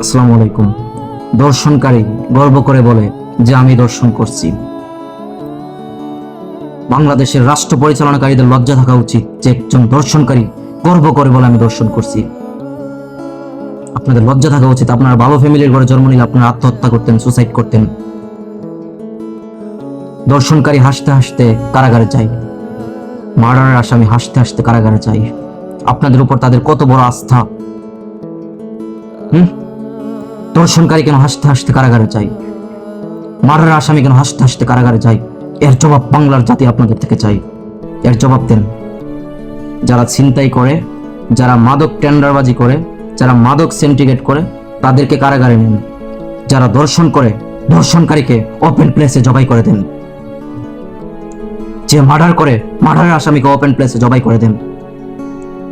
আসসালামু আলাইকুম। দর্শনকারী গর্ব করে বলে যে আমি দর্শন করছি। বাংলাদেশের রাষ্ট্র পরিচালনাকারীদের লজ্জা থাকা উচিত যে একজন দর্শনকারী গর্ব করে বলে আমি দর্শন করছি। আপনাদের লজ্জা থাকা উচিত। আপনারা ভালো ফ্যামিলির ঘরে জন্ম নিলে আপনারা আত্মহত্যা করতেন, সুসাইড করতেন। দর্শনকারী হাসতে হাসতে কারাগারে যায়, মার্ডারের আসামি হাসতে হাসতে কারাগারে যায়। আপনাদের উপর তাদের কত বড় আস্থা। দর্শনকারী কেন হাসতে হাসতে কারাগারে যায়? মার্ডারের আসামি কেন হাসতে হাসতে কারাগারে যায়? এর জবাব বাংলার জাতি আপনাদের থেকে চাই। এর জবাব দেন। যারা ছিনতাই করে, যারা মাদক টেন্ডারবাজি করে, যারা মাদক সিন্ডিকেট করে, তাদেরকে কারাগারে নেন। যারা দর্শন করে, দর্শনকারীকে ওপেন প্লেসে জবাই করে দেন। যে মার্ডার করে, মার্ডারের আসামিকে ওপেন প্লেসে জবাই করে দেন।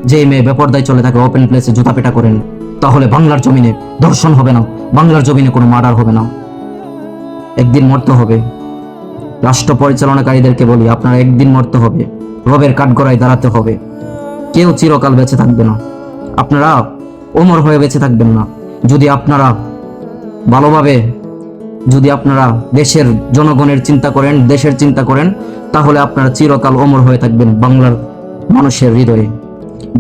যে মেয়ে বেপরদায় চলে থাকে ওপেন প্লেসে জুতা পেটা করেন। তাহলে বাংলার জমিনে দর্শন হবে না, বাংলার জমিনে কোনো মার্ডার হবে না। একদিন মরতে হবে। রাষ্ট্র পরিচালনাকারীদেরকে বলি, আপনারা একদিন মরতে হবে, রবের কাঠগড়ায় দাঁড়াতে হবে। কেউ চিরকাল বেঁচে থাকবে না, আপনারা অমর হয়ে বেঁচে থাকবেন না। যদি আপনারা ভালোভাবে, যদি আপনারা দেশের জনগণের চিন্তা করেন, দেশের চিন্তা করেন, তাহলে আপনারা চিরকাল অমর হয়ে থাকবেন বাংলার মানুষের হৃদয়ে।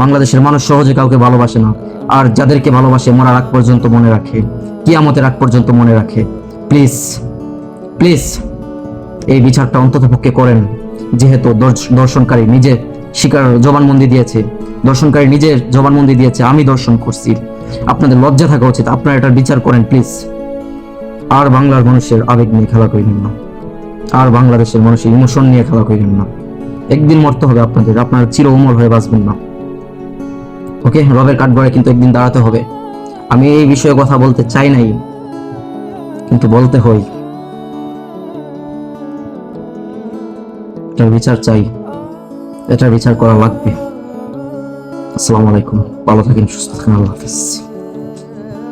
বাংলাদেশের মানুষ সহজে কাউকে ভালোবাসে না, আর যাদেরকে ভালোবাসে মরার আগ পর্যন্ত মনে রাখে, কিয়ামতের আগ পর্যন্ত মনে রাখে। প্লিজ প্লিজ এই বিচারটা অন্তত পক্ষে করেন। যেহেতু দর্শনকারী নিজে স্বীকার জবানবন্দি দিয়েছে, দর্শনকারী নিজে জবানবন্দি দিয়েছে আমি দর্শন করছি। আপনাদের লজ্জা থাকা উচিত, আপনারা এটার বিচার করেন প্লিজ। আর বাংলার মানুষের আবেগ নিয়ে খেলা করিলেন না, আর বাংলাদেশের মানুষের ইমোশন নিয়ে খেলা করিলেন না। একদিন মরতে হবে আপনাদের, আপনারা চির অমর হয়ে বাঁচবেন না। ওকে, রবের কাঠগড়ায় কিন্তু একদিন দাঁড়াতে হবে। আমি এই বিষয়ে কথা বলতে চাই নাই, কিন্তু বলতে হয়। এটার বিচার চাই, এটার বিচার করা লাগবে। আসসালামু আলাইকুম, ভালো থাকেন, সুস্থ থাকেন, আল্লাহ হাফেজ।